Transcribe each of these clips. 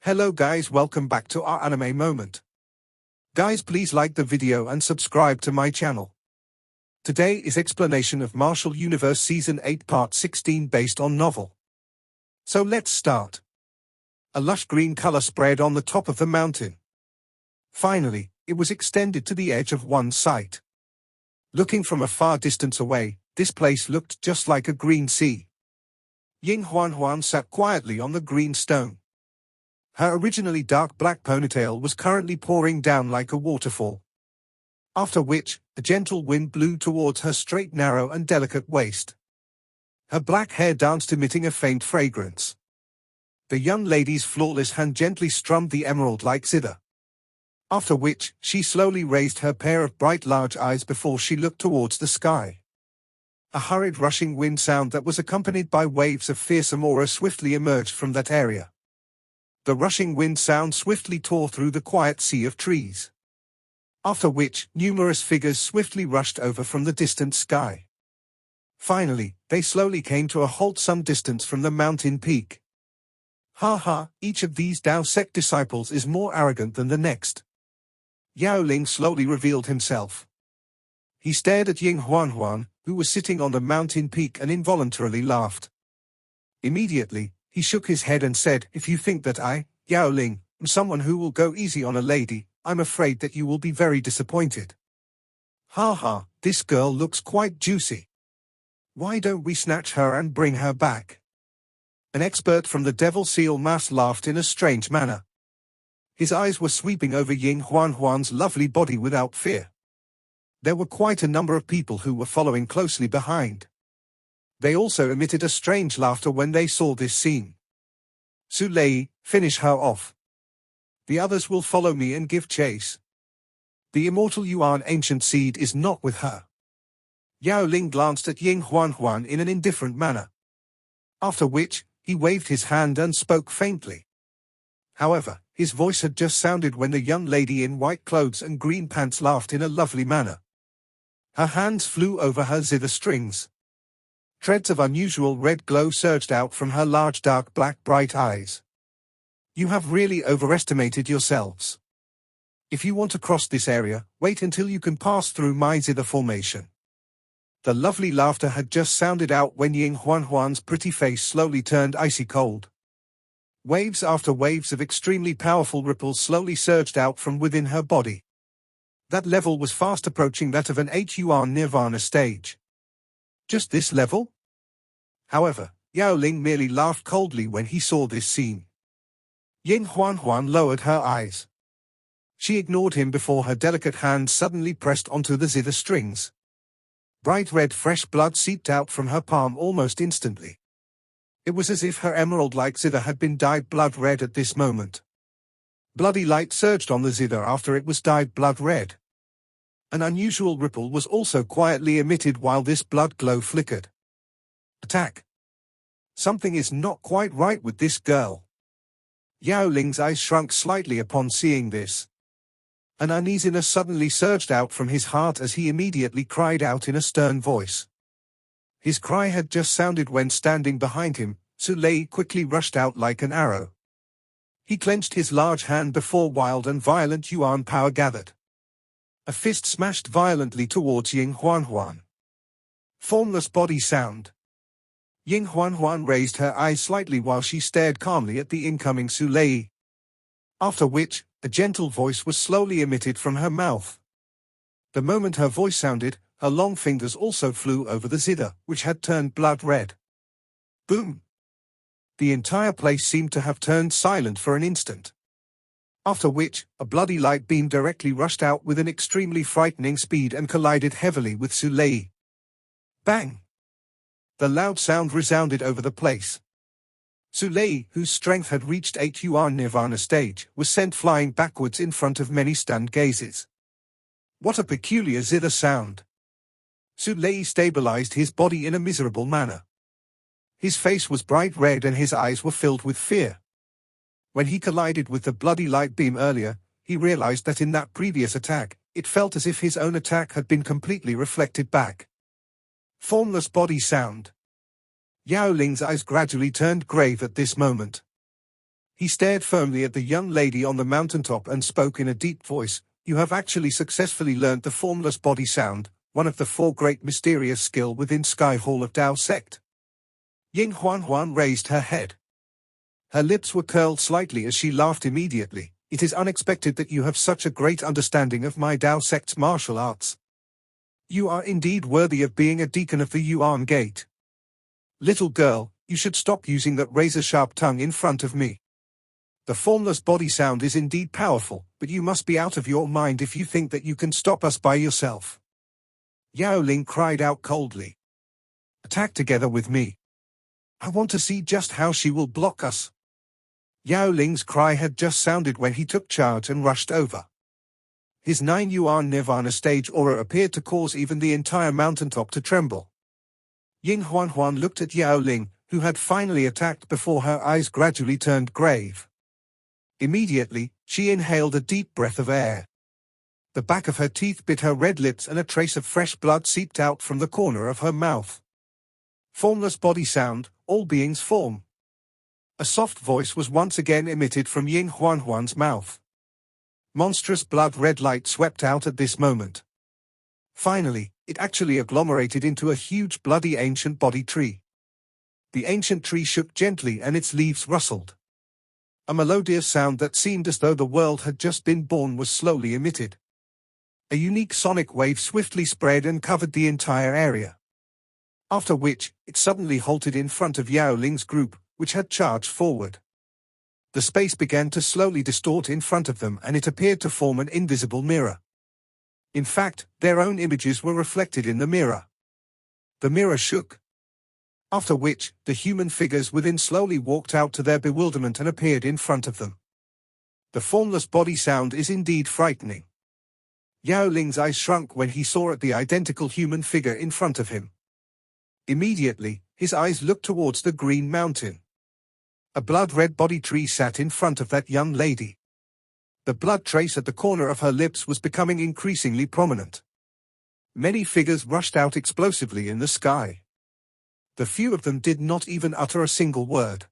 Hello guys, welcome back to our anime moment. Guys, please like the video and subscribe to my channel. Today is explanation of Martial Universe Season 8 Part 16 based on novel. So let's start. A lush green color spread on the top of the mountain. Finally, it was extended to the edge of one sight. Looking from a far distance away, this place looked just like a green sea. Ying Huan sat quietly on the green stone. Her originally dark black ponytail was currently pouring down like a waterfall. After which, a gentle wind blew towards her straight, narrow and delicate waist. Her black hair danced, emitting a faint fragrance. The young lady's flawless hand gently strummed the emerald-like zither. After which, she slowly raised her pair of bright large eyes before she looked towards the sky. A hurried rushing wind sound that was accompanied by waves of fearsome aura swiftly emerged from that area. The rushing wind sound swiftly tore through the quiet sea of trees. After which, numerous figures swiftly rushed over from the distant sky. Finally, they slowly came to a halt some distance from the mountain peak. Ha ha, each of these Dao sect disciples is more arrogant than the next. Yao Ling slowly revealed himself. He stared at Ying Huan, who was sitting on the mountain peak, and involuntarily laughed. Immediately, he shook his head and said, "If you think that I, Yao Ling, am someone who will go easy on a lady, I'm afraid that you will be very disappointed. Ha ha, this girl looks quite juicy. Why don't we snatch her and bring her back?" An expert from the Devil Seal Mass laughed in a strange manner. His eyes were sweeping over Ying Huan's lovely body without fear. There were quite a number of people who were following closely behind. They also emitted a strange laughter when they saw this scene. "Su Lei, finish her off. The others will follow me and give chase. The immortal Yuan ancient seed is not with her." Yao Ling glanced at Ying Huan in an indifferent manner. After which, he waved his hand and spoke faintly. However, his voice had just sounded when the young lady in white clothes and green pants laughed in a lovely manner. Her hands flew over her zither strings. Threads of unusual red glow surged out from her large dark black bright eyes. "You have really overestimated yourselves. If you want to cross this area, wait until you can pass through my zither formation." The lovely laughter had just sounded out when Ying Huan's pretty face slowly turned icy cold. Waves after waves of extremely powerful ripples slowly surged out from within her body. That level was fast approaching that of an 8 Yuan Nirvana stage. Just this level? However, Yao Ling merely laughed coldly when he saw this scene. Ying Huan lowered her eyes. She ignored him before her delicate hand suddenly pressed onto the zither strings. Bright red fresh blood seeped out from her palm almost instantly. It was as if her emerald-like zither had been dyed blood red at this moment. Bloody light surged on the zither after it was dyed blood red. An unusual ripple was also quietly emitted while this blood glow flickered. Attack! Something is not quite right with this girl. Yao Ling's eyes shrunk slightly upon seeing this. An uneasiness suddenly surged out from his heart as he immediately cried out in a stern voice. His cry had just sounded when, standing behind him, Su Lei quickly rushed out like an arrow. He clenched his large hand before wild and violent Yuan power gathered. A fist smashed violently towards Ying Huan. Formless body sound. Ying Huan raised her eyes slightly while she stared calmly at the incoming Su Lei. After which, a gentle voice was slowly emitted from her mouth. The moment her voice sounded, her long fingers also flew over the zither, which had turned blood red. Boom! The entire place seemed to have turned silent for an instant. After which, a bloody light beam directly rushed out with an extremely frightening speed and collided heavily with Su Lei. Bang! The loud sound resounded over the place. Su Lei, whose strength had reached 8 Yuan Nirvana stage, was sent flying backwards in front of many stunned gazes. What a peculiar zither sound! Su Lei stabilized his body in a miserable manner. His face was bright red and his eyes were filled with fear. When he collided with the bloody light beam earlier, he realized that in that previous attack, it felt as if his own attack had been completely reflected back. Formless body sound. Yao Ling's eyes gradually turned grave at this moment. He stared firmly at the young lady on the mountaintop and spoke in a deep voice. You have actually successfully learned the formless body sound, one of the 4 great mysterious skill within Sky Hall of Tao sect. Ying Huan raised her head. Her lips were curled slightly as she laughed immediately. It is unexpected that you have such a great understanding of my Tao sect's martial arts. You are indeed worthy of being a deacon of the Yuan Gate. Little girl, you should stop using that razor-sharp tongue in front of me. The formless body sound is indeed powerful, but you must be out of your mind if you think that you can stop us by yourself. Yao Ling cried out coldly. Attack together with me. I want to see just how she will block us. Yao Ling's cry had just sounded when he took charge and rushed over. His 9 Yuan Nirvana stage aura appeared to cause even the entire mountaintop to tremble. Ying Huan looked at Yao Ling, who had finally attacked before her eyes gradually turned grave. Immediately, she inhaled a deep breath of air. The back of her teeth bit her red lips and a trace of fresh blood seeped out from the corner of her mouth. Formless body sound, all beings form. A soft voice was once again emitted from Ying Huan's mouth. Monstrous blood-red light swept out at this moment. Finally, it actually agglomerated into a huge bloody ancient body tree. The ancient tree shook gently and its leaves rustled. A melodious sound that seemed as though the world had just been born was slowly emitted. A unique sonic wave swiftly spread and covered the entire area. After which, it suddenly halted in front of Yao Ling's group, which had charged forward. The space began to slowly distort in front of them and it appeared to form an invisible mirror. In fact, their own images were reflected in the mirror. The mirror shook. After which, the human figures within slowly walked out to their bewilderment and appeared in front of them. The formless body sound is indeed frightening. Yao Ling's eyes shrunk when he saw at the identical human figure in front of him. Immediately, his eyes looked towards the green mountain. A blood-red body tree sat in front of that young lady. The blood trace at the corner of her lips was becoming increasingly prominent. Many figures rushed out explosively in the sky. The few of them did not even utter a single word.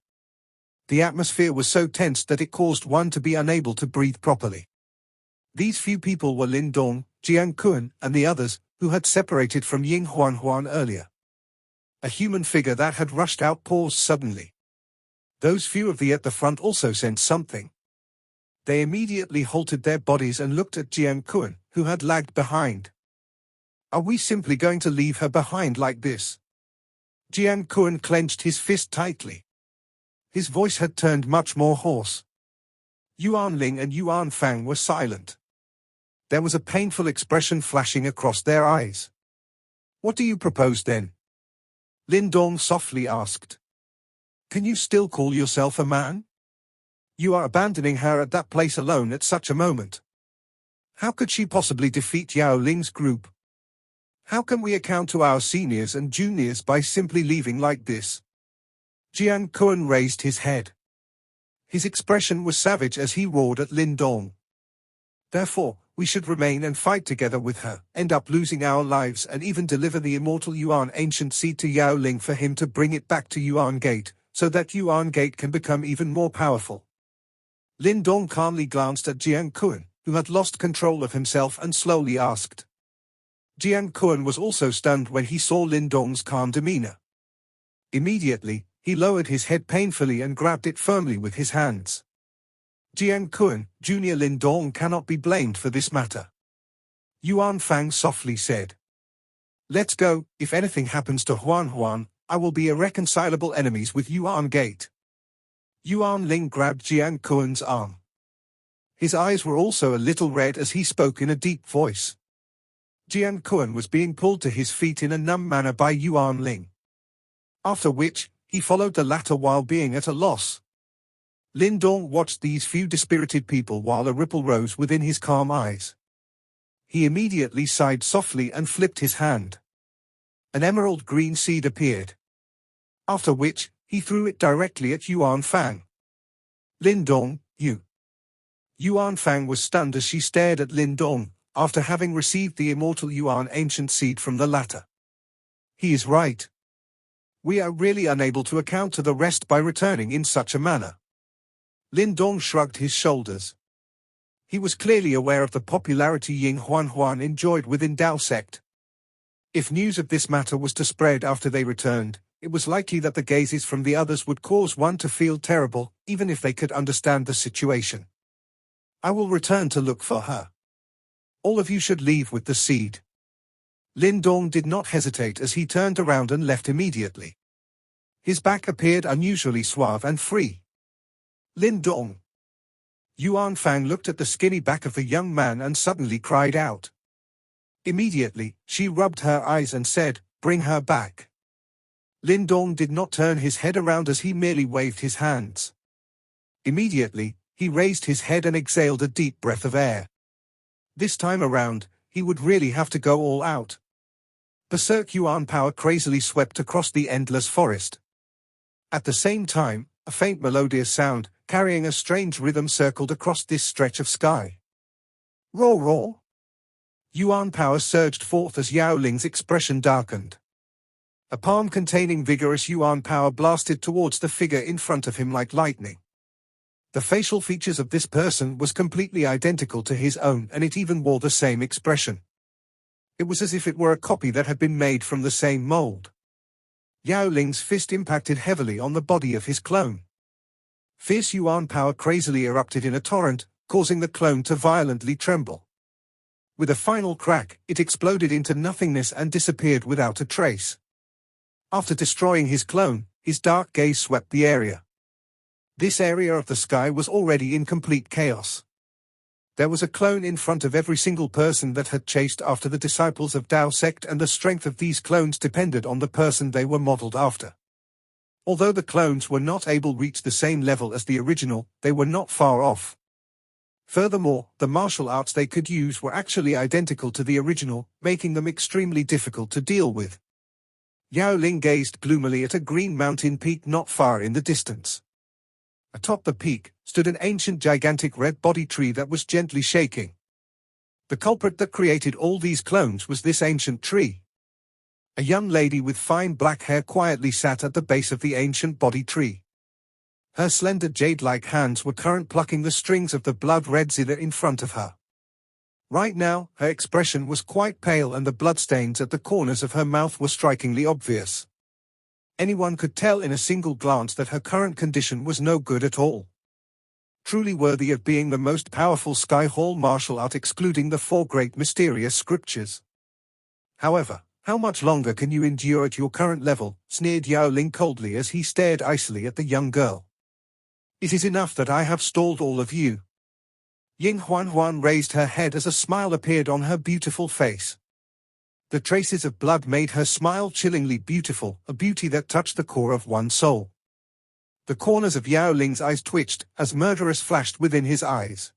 The atmosphere was so tense that it caused one to be unable to breathe properly. These few people were Lindong, Jiang Kun, and the others, who had separated from Ying Huan earlier. A human figure that had rushed out paused suddenly. Those few of the at the front also sensed something. They immediately halted their bodies and looked at Jiang Kun, who had lagged behind. Are we simply going to leave her behind like this? Jiang Kun clenched his fist tightly. His voice had turned much more hoarse. Yuan Ling and Yuan Fang were silent. There was a painful expression flashing across their eyes. What do you propose then? Lindong softly asked. Can you still call yourself a man? You are abandoning her at that place alone at such a moment. How could she possibly defeat Yao Ling's group? How can we account to our seniors and juniors by simply leaving like this? Jiang Kun raised his head. His expression was savage as he roared at Lindong. Therefore, we should remain and fight together with her, end up losing our lives and even deliver the immortal Yuan ancient seed to Yao Ling for him to bring it back to Yuan Gate, so that Yuan Gate can become even more powerful. Lindong calmly glanced at Jiang Kun, who had lost control of himself and slowly asked. Jiang Kun was also stunned when he saw Lindong's calm demeanor. Immediately, he lowered his head painfully and grabbed it firmly with his hands. Jiang Kun, Junior Lindong cannot be blamed for this matter. Yuan Fang softly said. Let's go. If anything happens to Huan, I will be irreconcilable enemies with Yuan Gate. Yuan Ling grabbed Jiang Kun's arm. His eyes were also a little red as he spoke in a deep voice. Jiang Kun was being pulled to his feet in a numb manner by Yuan Ling. After which, he followed the latter while being at a loss. Lindong watched these few dispirited people while a ripple rose within his calm eyes. He immediately sighed softly and flipped his hand. An emerald green seed appeared. After which, he threw it directly at Yuan Fang. Lindong, you. Yuan Fang was stunned as she stared at Lindong, after having received the immortal Yuan ancient seed from the latter. He is right. We are really unable to account to the rest by returning in such a manner. Lindong shrugged his shoulders. He was clearly aware of the popularity Ying Huan enjoyed within Dao sect. If news of this matter was to spread after they returned, it was likely that the gazes from the others would cause one to feel terrible, even if they could understand the situation. I will return to look for her. All of you should leave with the seed. Lindong did not hesitate as he turned around and left immediately. His back appeared unusually suave and free. Lindong. Yuan Fang looked at the skinny back of the young man and suddenly cried out. Immediately, she rubbed her eyes and said, "Bring her back." Lindong did not turn his head around as he merely waved his hands. Immediately, he raised his head and exhaled a deep breath of air. This time around, he would really have to go all out. Berserk Yuan power crazily swept across the endless forest. At the same time, a faint melodious sound, carrying a strange rhythm, circled across this stretch of sky. Roar roar! Yuan power surged forth as Yao Ling's expression darkened. A palm containing vigorous Yuan power blasted towards the figure in front of him like lightning. The facial features of this person was completely identical to his own, and it even wore the same expression. It was as if it were a copy that had been made from the same mold. Yao Ling's fist impacted heavily on the body of his clone. Fierce Yuan power crazily erupted in a torrent, causing the clone to violently tremble. With a final crack, it exploded into nothingness and disappeared without a trace. After destroying his clone, his dark gaze swept the area. This area of the sky was already in complete chaos. There was a clone in front of every single person that had chased after the disciples of Dao sect, and the strength of these clones depended on the person they were modeled after. Although the clones were not able to reach the same level as the original, they were not far off. Furthermore, the martial arts they could use were actually identical to the original, making them extremely difficult to deal with. Yao Ling gazed gloomily at a green mountain peak not far in the distance. Atop the peak stood an ancient gigantic red body tree that was gently shaking. The culprit that created all these clones was this ancient tree. A young lady with fine black hair quietly sat at the base of the ancient body tree. Her slender jade-like hands were currently plucking the strings of the blood-red zither in front of her. Right now, her expression was quite pale and the bloodstains at the corners of her mouth were strikingly obvious. Anyone could tell in a single glance that her current condition was no good at all. Truly worthy of being the most powerful Sky Hall martial art excluding the 4 great mysterious scriptures. However, how much longer can you endure at your current level? Sneered Yao Ling coldly as he stared icily at the young girl. It is enough that I have stalled all of you. Ying Huan raised her head as a smile appeared on her beautiful face. The traces of blood made her smile chillingly beautiful, a beauty that touched the core of one's soul. The corners of Yao Ling's eyes twitched as murderous flashed within his eyes.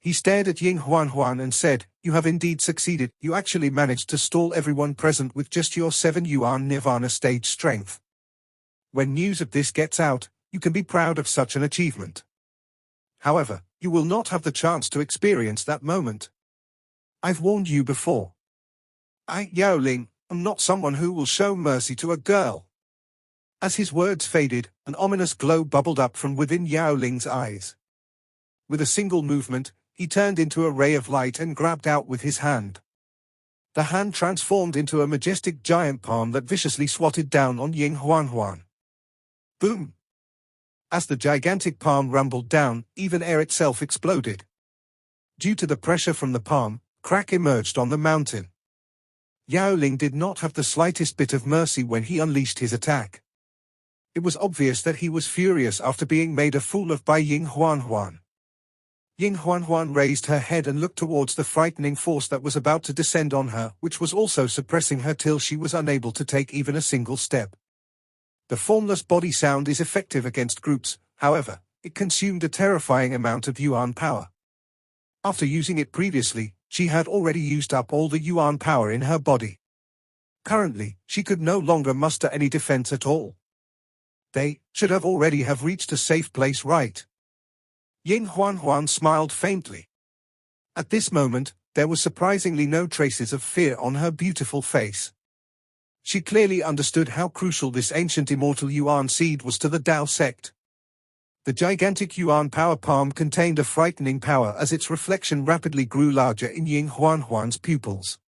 He stared at Ying Huan and said, "You have indeed succeeded. You actually managed to stall everyone present with just your 7 yuan nirvana stage strength. When news of this gets out, you can be proud of such an achievement. However, you will not have the chance to experience that moment. I've warned you before. I, Yao Ling, am not someone who will show mercy to a girl." As his words faded, an ominous glow bubbled up from within Yao Ling's eyes. With a single movement, he turned into a ray of light and grabbed out with his hand. The hand transformed into a majestic giant palm that viciously swatted down on Ying Huan. Boom! As the gigantic palm rumbled down, even air itself exploded. Due to the pressure from the palm, crack emerged on the mountain. Yao Ling did not have the slightest bit of mercy when he unleashed his attack. It was obvious that he was furious after being made a fool of by Ying Huan. Ying Huan raised her head and looked towards the frightening force that was about to descend on her, which was also suppressing her till she was unable to take even a single step. The formless body sound is effective against groups, however, it consumed a terrifying amount of yuan power. After using it previously, she had already used up all the yuan power in her body. Currently, she could no longer muster any defense at all. They should have already reached a safe place, right? Ying Huan smiled faintly. At this moment, there was surprisingly no traces of fear on her beautiful face. She clearly understood how crucial this ancient immortal yuan seed was to the Dao sect. The gigantic Yuan power palm contained a frightening power as its reflection rapidly grew larger in Ying Huanhuan's pupils.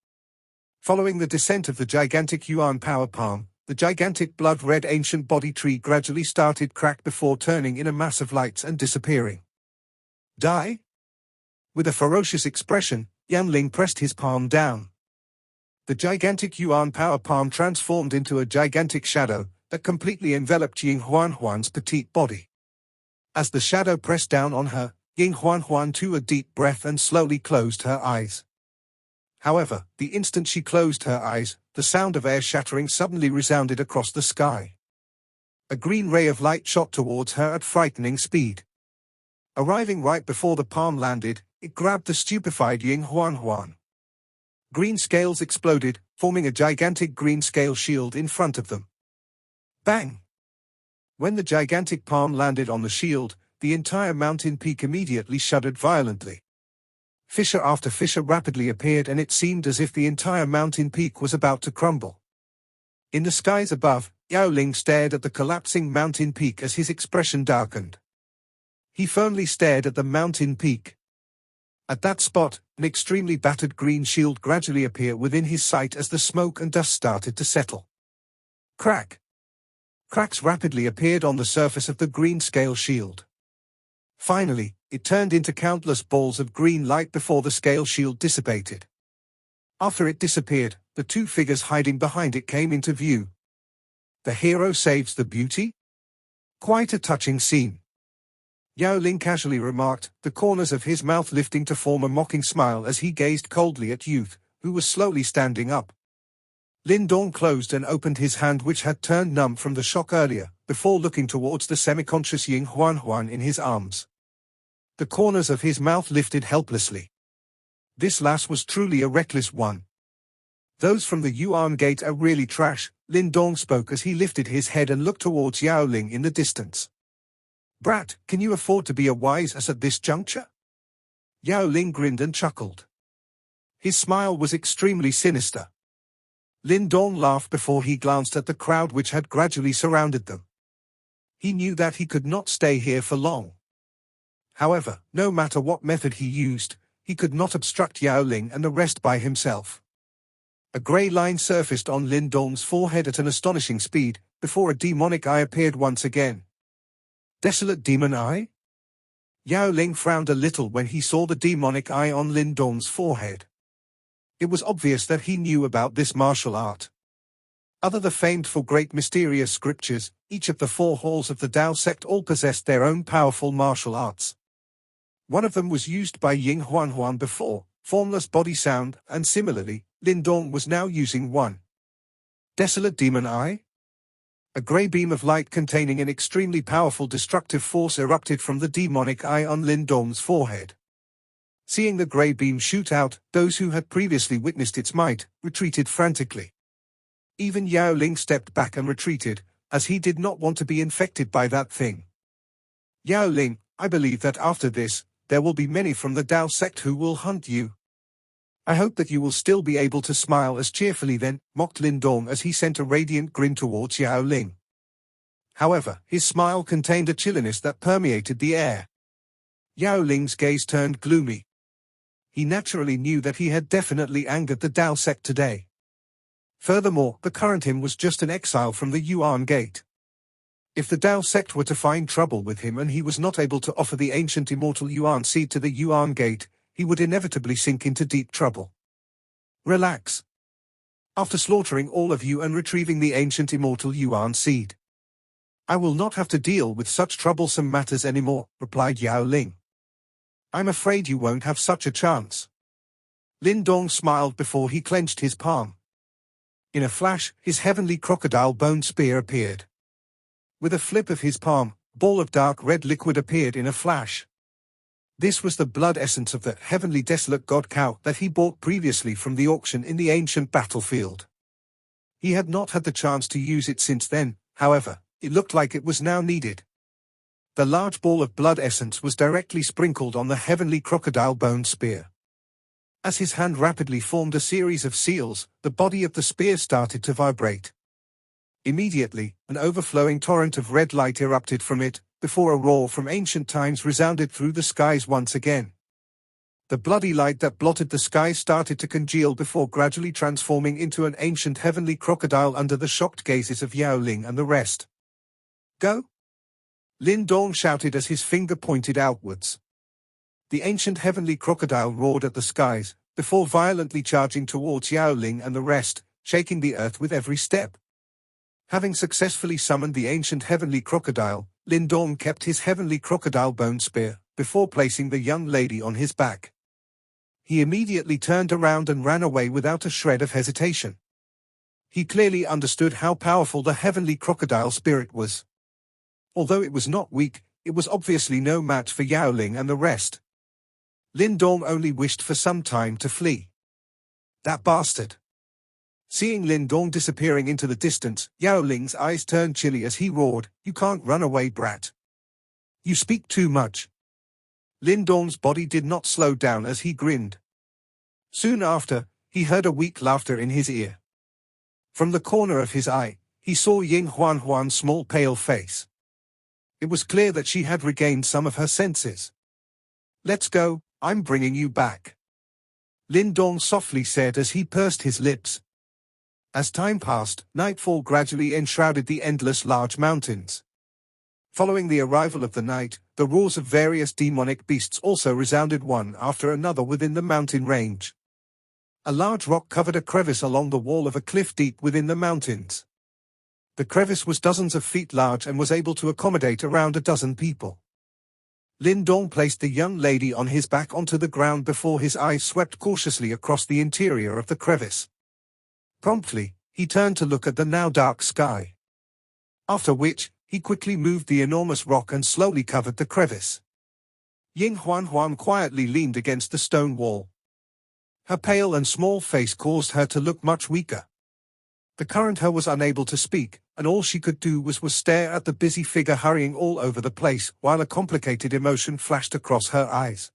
Following the descent of the gigantic Yuan power palm, the gigantic blood-red ancient body tree gradually started crack before turning in a mass of lights and disappearing. Die? With a ferocious expression, Yanling pressed his palm down. The gigantic Yuan power palm transformed into a gigantic shadow that completely enveloped Ying Huanhuan's petite body. As the shadow pressed down on her, Ying Huanhuan drew a deep breath and slowly closed her eyes. However, the instant she closed her eyes, the sound of air shattering suddenly resounded across the sky. A green ray of light shot towards her at frightening speed. Arriving right before the palm landed, it grabbed the stupefied Ying Huanhuan. Green scales exploded, forming a gigantic green scale shield in front of them. Bang! When the gigantic palm landed on the shield, the entire mountain peak immediately shuddered violently. Fissure after fissure rapidly appeared and it seemed as if the entire mountain peak was about to crumble. In the skies above, Yao Ling stared at the collapsing mountain peak as his expression darkened. He firmly stared at the mountain peak. At that spot, an extremely battered green shield gradually appeared within his sight as the smoke and dust started to settle. Crack! Cracks rapidly appeared on the surface of the green scale shield. Finally, it turned into countless balls of green light before the scale shield dissipated. After it disappeared, the two figures hiding behind it came into view. The hero saves the beauty? Quite a touching scene. Yao Ling casually remarked, the corners of his mouth lifting to form a mocking smile as he gazed coldly at Youth, who was slowly standing up. Lindong closed and opened his hand which had turned numb from the shock earlier, before looking towards the semi-conscious Ying Huanhuan in his arms. The corners of his mouth lifted helplessly. This lass was truly a reckless one. Those from the Yuan gate are really trash, Lindong spoke as he lifted his head and looked towards Yao Ling in the distance. Brat, can you afford to be a wise ass at this juncture? Yao Ling grinned and chuckled. His smile was extremely sinister. Lindong laughed before he glanced at the crowd which had gradually surrounded them. He knew that he could not stay here for long. However, no matter what method he used, he could not obstruct Yao Ling and the rest by himself. A grey line surfaced on Lindong's forehead at an astonishing speed, before a demonic eye appeared once again. Desolate demon eye? Yao Ling frowned a little when he saw the demonic eye on Lindong's forehead. It was obvious that he knew about this martial art. Other than famed for great mysterious scriptures, each of the four halls of the Tao sect all possessed their own powerful martial arts. One of them was used by Ying Huanhuan before, Formless body sound, and similarly, Lindong was now using one. Desolate demon eye? A grey beam of light containing an extremely powerful destructive force erupted from the demonic eye on Lindong's forehead. Seeing the grey beam shoot out, those who had previously witnessed its might, retreated frantically. Even Yao Ling stepped back and retreated, as he did not want to be infected by that thing. Yao Ling, I believe that after this, there will be many from the Tao sect who will hunt you. I hope that you will still be able to smile as cheerfully then, mocked Lindong as he sent a radiant grin towards Yao Ling. However, his smile contained a chilliness that permeated the air. Yao Ling's gaze turned gloomy. He naturally knew that he had definitely angered the Tao sect today. Furthermore, the current him was just an exile from the Yuan gate. If the Tao sect were to find trouble with him and he was not able to offer the ancient immortal Yuan seed to the Yuan gate, he would inevitably sink into deep trouble. Relax. After slaughtering all of you and retrieving the ancient immortal Yuan seed, I will not have to deal with such troublesome matters anymore, replied Yao Ling. I'm afraid you won't have such a chance. Lindong smiled before he clenched his palm. In a flash, his heavenly crocodile bone spear appeared. With a flip of his palm, a ball of dark red liquid appeared in a flash. This was the blood essence of the heavenly desolate god cow that he bought previously from the auction in the ancient battlefield. He had not had the chance to use it since then, however, it looked like it was now needed. The large ball of blood essence was directly sprinkled on the heavenly crocodile bone spear. As his hand rapidly formed a series of seals, the body of the spear started to vibrate. Immediately, an overflowing torrent of red light erupted from it, before a roar from ancient times resounded through the skies once again. The bloody light that blotted the sky started to congeal before gradually transforming into an ancient heavenly crocodile under the shocked gazes of Yao Ling and the rest. "Go!" Lindong shouted as his finger pointed outwards. The ancient heavenly crocodile roared at the skies, before violently charging towards Yao Ling and the rest, shaking the earth with every step. Having successfully summoned the ancient heavenly crocodile, Lindong kept his heavenly crocodile bone spear, before placing the young lady on his back. He immediately turned around and ran away without a shred of hesitation. He clearly understood how powerful the heavenly crocodile spirit was. Although it was not weak, it was obviously no match for Yao Ling and the rest. Lindong only wished for some time to flee. That bastard! Seeing Lindong disappearing into the distance, Yao Ling's eyes turned chilly as he roared, "You can't run away, brat. You speak too much." Lindong's body did not slow down as he grinned. Soon after, he heard a weak laughter in his ear. From the corner of his eye, he saw Ying Huan's small pale face. It was clear that she had regained some of her senses. "Let's go, I'm bringing you back," Lindong softly said as he pursed his lips. As time passed, nightfall gradually enshrouded the endless large mountains. Following the arrival of the night, the roars of various demonic beasts also resounded one after another within the mountain range. A large rock covered a crevice along the wall of a cliff deep within the mountains. The crevice was dozens of feet large and was able to accommodate around a dozen people. Lindong placed the young lady on his back onto the ground before his eyes swept cautiously across the interior of the crevice. Promptly, he turned to look at the now dark sky. After which, he quickly moved the enormous rock and slowly covered the crevice. Ying Huan quietly leaned against the stone wall. Her pale and small face caused her to look much weaker. The current her was unable to speak, and all she could do was stare at the busy figure hurrying all over the place, while a complicated emotion flashed across her eyes.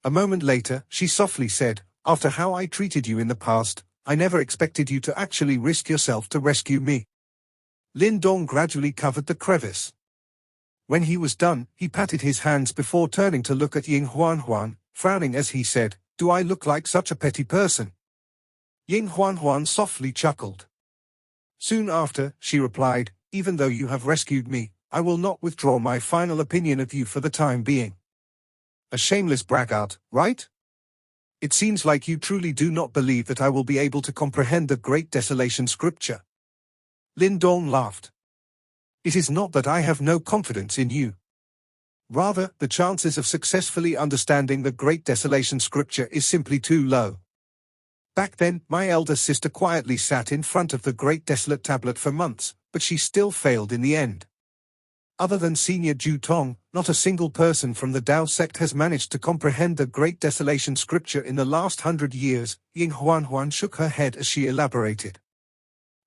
A moment later, she softly said, "After how I treated you in the past, I never expected you to actually risk yourself to rescue me." Lindong gradually covered the crevice. When he was done, he patted his hands before turning to look at Ying Huan, frowning as he said, "Do I look like such a petty person?" Ying Huan softly chuckled. Soon after, she replied, "Even though you have rescued me, I will not withdraw my final opinion of you for the time being. A shameless braggart, right? It seems like you truly do not believe that I will be able to comprehend the Great Desolation scripture." Lindong laughed. "It is not that I have no confidence in you. Rather, the chances of successfully understanding the Great Desolation scripture is simply too low. Back then, my elder sister quietly sat in front of the Great Desolate tablet for months, but she still failed in the end. Other than Senior Ju Tong, not a single person from the Dao sect has managed to comprehend the Great Desolation scripture in the last 100 years, Ying Huan shook her head as she elaborated.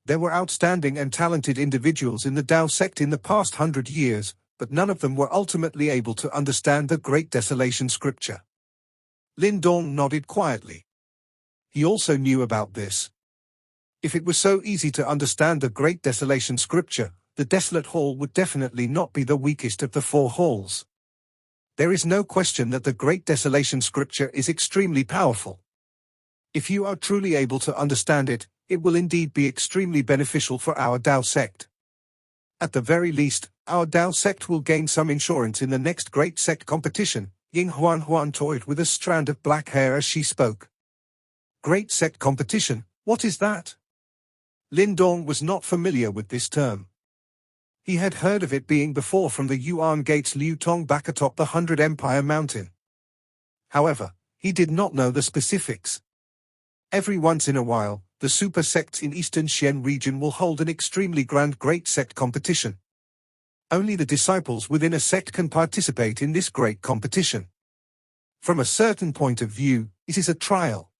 There were outstanding and talented individuals in the Dao sect in the past 100 years, but none of them were ultimately able to understand the Great Desolation scripture. Lindong nodded quietly. He also knew about this. If it was so easy to understand the Great Desolation scripture, the Desolate Hall would definitely not be the weakest of the four halls. There is no question that the Great Desolation scripture is extremely powerful. If you are truly able to understand it, it will indeed be extremely beneficial for our Dao sect. At the very least, our Dao sect will gain some insurance in the next Great Sect competition. Ying Huan toyed with a strand of black hair as she spoke. Great Sect competition, what is that? Lindong was not familiar with this term. He had heard of it being before from the Yuan Gates Liu Tong back atop the 100 Empire Mountain. However, he did not know the specifics. Every once in a while, the super sects in Eastern Xian region will hold an extremely grand Great Sect competition. Only the disciples within a sect can participate in this great competition. From a certain point of view, it is a trial.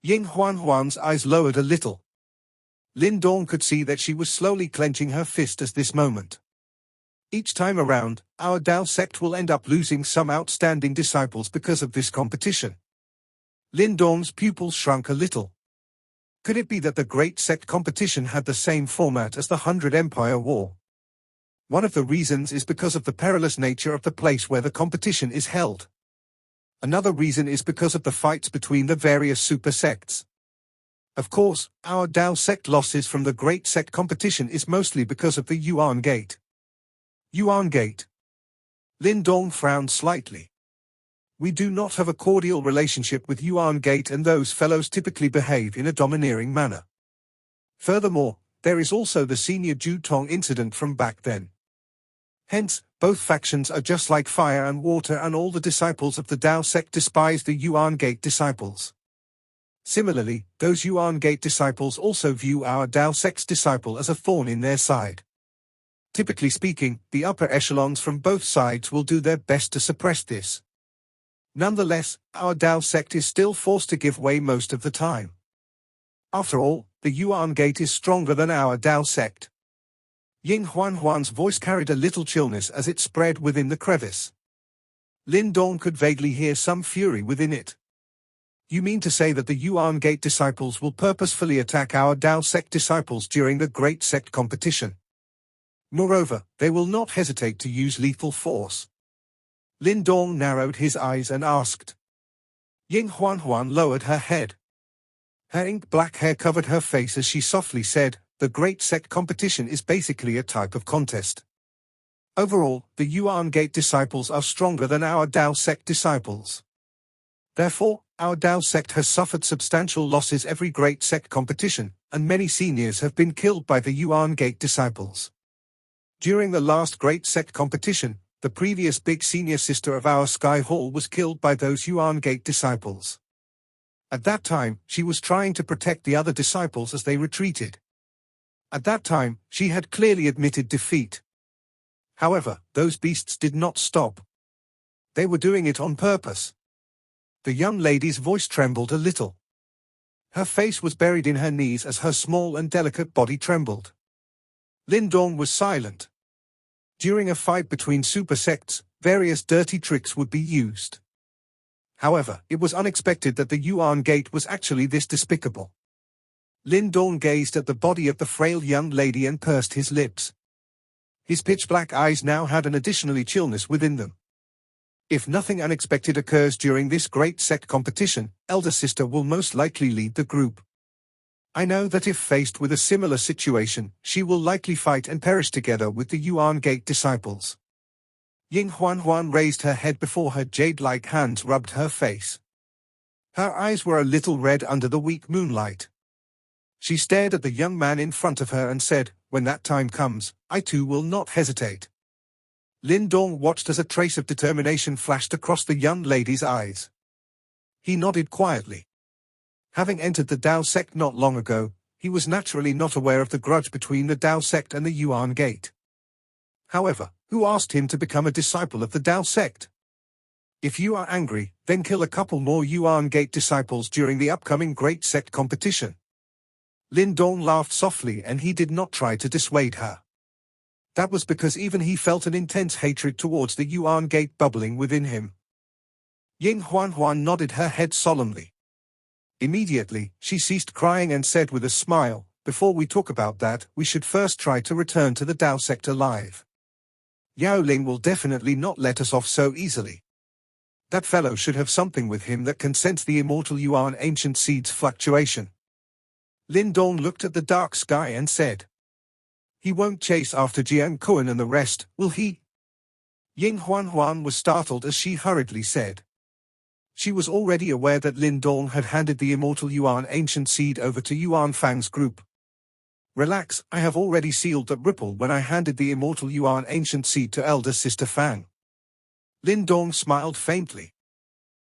Ying Huan's eyes lowered a little. Lindong could see that she was slowly clenching her fist at this moment. Each time around, our Dao sect will end up losing some outstanding disciples because of this competition. Lindong's pupils shrunk a little. Could it be that the Great Sect competition had the same format as the 100 Empire War? One of the reasons is because of the perilous nature of the place where the competition is held. Another reason is because of the fights between the various super sects. Of course, our Dao sect losses from the Great Sect competition is mostly because of the Yuan Gate. Yuan Gate. Lindong frowned slightly. We do not have a cordial relationship with Yuan Gate, and those fellows typically behave in a domineering manner. Furthermore, there is also the senior Jutong incident from back then. Hence, both factions are just like fire and water, and all the disciples of the Dao sect despise the Yuan Gate disciples. Similarly, those Yuan Gate disciples also view our Dao sect's disciple as a thorn in their side. Typically speaking, the upper echelons from both sides will do their best to suppress this. Nonetheless, our Dao sect is still forced to give way most of the time. After all, the Yuan Gate is stronger than our Dao sect. Ying Huan's voice carried a little chillness as it spread within the crevice. Lindong could vaguely hear some fury within it. You mean to say that the Yuan Gate disciples will purposefully attack our Dao sect disciples during the Great Sect competition? Moreover, they will not hesitate to use lethal force. Lindong narrowed his eyes and asked. Ying Huan lowered her head. Her ink-black hair covered her face as she softly said, "The Great Sect competition is basically a type of contest. Overall, the Yuan Gate disciples are stronger than our Dao sect disciples. Therefore, our Dao sect has suffered substantial losses every Great Sect competition, and many seniors have been killed by the Yuan Gate disciples. During the last Great Sect competition, the previous big senior sister of our Sky Hall was killed by those Yuan Gate disciples. At that time, she was trying to protect the other disciples as they retreated. At that time, she had clearly admitted defeat. However, those beasts did not stop. They were doing it on purpose." The young lady's voice trembled a little. Her face was buried in her knees as her small and delicate body trembled. Lindong was silent. During a fight between super sects, various dirty tricks would be used. However, it was unexpected that the Yuan Gate was actually this despicable. Lindong gazed at the body of the frail young lady and pursed his lips. His pitch-black eyes now had an additionally chillness within them. If nothing unexpected occurs during this Great Sect competition, Elder Sister will most likely lead the group. I know that if faced with a similar situation, she will likely fight and perish together with the Yuan Gate disciples. Ying Huan raised her head before her jade-like hands rubbed her face. Her eyes were a little red under the weak moonlight. She stared at the young man in front of her and said, "When that time comes, I too will not hesitate." Lindong watched as a trace of determination flashed across the young lady's eyes. He nodded quietly. Having entered the Dao sect not long ago, he was naturally not aware of the grudge between the Dao sect and the Yuan Gate. However, who asked him to become a disciple of the Dao sect? If you are angry, then kill a couple more Yuan Gate disciples during the upcoming Great Sect competition. Lindong laughed softly and he did not try to dissuade her. That was because even he felt an intense hatred towards the Yuan Gate bubbling within him. Ying Huan nodded her head solemnly. Immediately, she ceased crying and said with a smile, "Before we talk about that, we should first try to return to the Dao sect alive. Yao Ling will definitely not let us off so easily. That fellow should have something with him that can sense the immortal Yuan ancient seed's fluctuation." Lindong looked at the dark sky and said, "He won't chase after Jiang Kuan and the rest, will he?" Ying Huan was startled as she hurriedly said. She was already aware that Lindong had handed the immortal Yuan ancient seed over to Yuan Fang's group. "Relax, I have already sealed that ripple when I handed the immortal Yuan ancient seed to elder sister Fang." Lindong smiled faintly.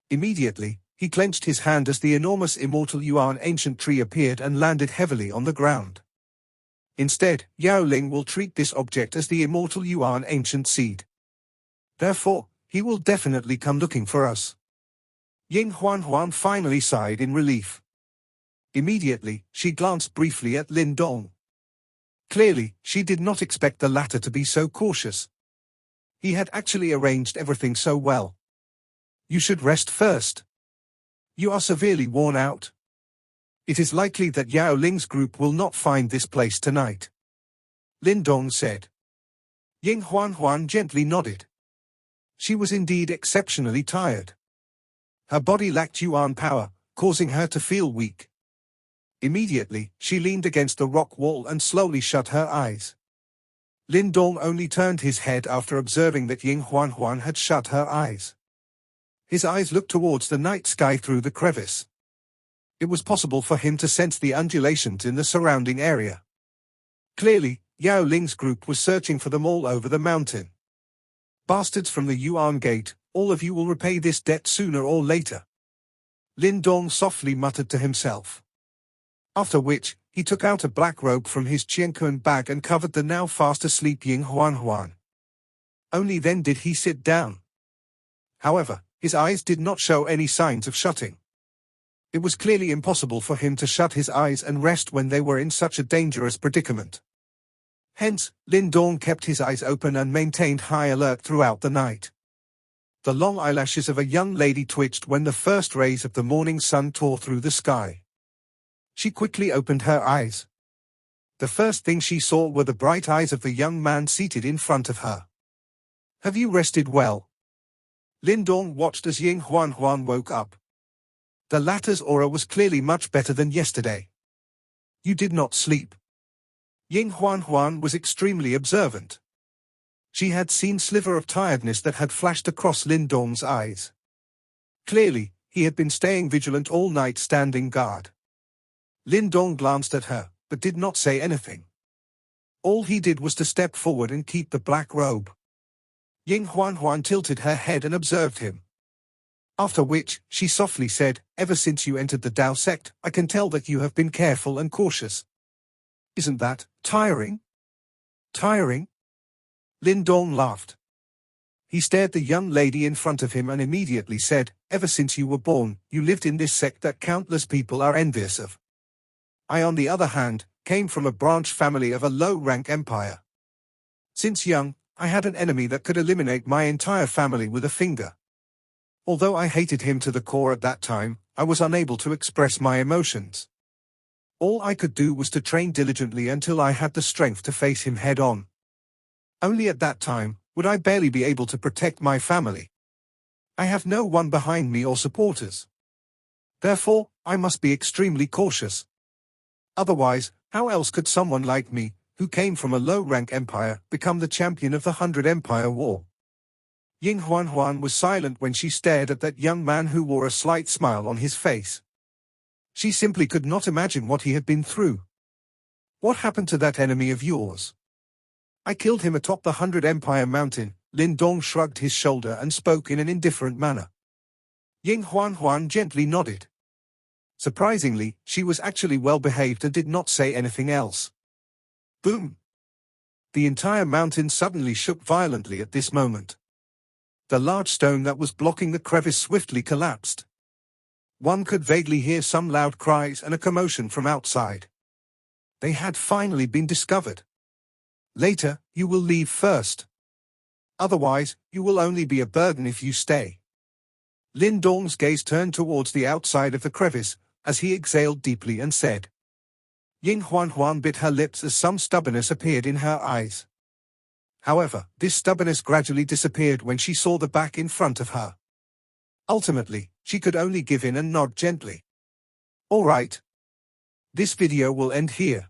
Immediately, he clenched his hand as the enormous immortal Yuan ancient tree appeared and landed heavily on the ground. Instead, Yao Ling will treat this object as the immortal Yuan ancient seed. Therefore, he will definitely come looking for us. Ying Huan finally sighed in relief. Immediately, she glanced briefly at Lindong. Clearly, she did not expect the latter to be so cautious. He had actually arranged everything so well. "You should rest first. You are severely worn out. It is likely that Yao Ling's group will not find this place tonight," Lindong said. Ying Huan gently nodded. She was indeed exceptionally tired. Her body lacked yuan power, causing her to feel weak. Immediately, she leaned against the rock wall and slowly shut her eyes. Lindong only turned his head after observing that Ying Huan had shut her eyes. His eyes looked towards the night sky through the crevice. It was possible for him to sense the undulations in the surrounding area. Clearly, Yao Ling's group was searching for them all over the mountain. Bastards from the Yuan Gate, all of you will repay this debt sooner or later. Lindong softly muttered to himself. After which, he took out a black robe from his qiankun bag and covered the now fast asleep Ying Huan. Only then did he sit down. However, his eyes did not show any signs of shutting. It was clearly impossible for him to shut his eyes and rest when they were in such a dangerous predicament. Hence, Lindong kept his eyes open and maintained high alert throughout the night. The long eyelashes of a young lady twitched when the first rays of the morning sun tore through the sky. She quickly opened her eyes. The first thing she saw were the bright eyes of the young man seated in front of her. "Have you rested well?" Lindong watched as Ying Huan woke up. The latter's aura was clearly much better than yesterday. "You did not sleep." Ying Huan was extremely observant. She had seen sliver of tiredness that had flashed across Lindong's eyes. Clearly, he had been staying vigilant all night standing guard. Lindong glanced at her, but did not say anything. All he did was to step forward and keep the black robe. Ying Huan tilted her head and observed him. After which, she softly said, "Ever since you entered the Dao sect, I can tell that you have been careful and cautious. Isn't that tiring?" "Tiring?" Lindong laughed. He stared the young lady in front of him and immediately said, "Ever since you were born, you lived in this sect that countless people are envious of. I, on the other hand, came from a branch family of a low-rank empire. Since young, I had an enemy that could eliminate my entire family with a finger. Although I hated him to the core at that time, I was unable to express my emotions. All I could do was to train diligently until I had the strength to face him head-on. Only at that time would I barely be able to protect my family. I have no one behind me or supporters. Therefore, I must be extremely cautious. Otherwise, how else could someone like me, who came from a low-rank empire, become the champion of the 100 Empire War?" Ying Huan was silent when she stared at that young man who wore a slight smile on his face. She simply could not imagine what he had been through. "What happened to that enemy of yours?" "I killed him atop the 100 Empire Mountain." Lindong shrugged his shoulder and spoke in an indifferent manner. Ying Huan gently nodded. Surprisingly, she was actually well behaved and did not say anything else. Boom! The entire mountain suddenly shook violently at this moment. The large stone that was blocking the crevice swiftly collapsed. One could vaguely hear some loud cries and a commotion from outside. They had finally been discovered. "Later, you will leave first. Otherwise, you will only be a burden if you stay." Lindong's gaze turned towards the outside of the crevice, as he exhaled deeply and said. Ying Huan bit her lips as some stubbornness appeared in her eyes. However, this stubbornness gradually disappeared when she saw the back in front of her. Ultimately, she could only give in and nod gently. All right. This video will end here.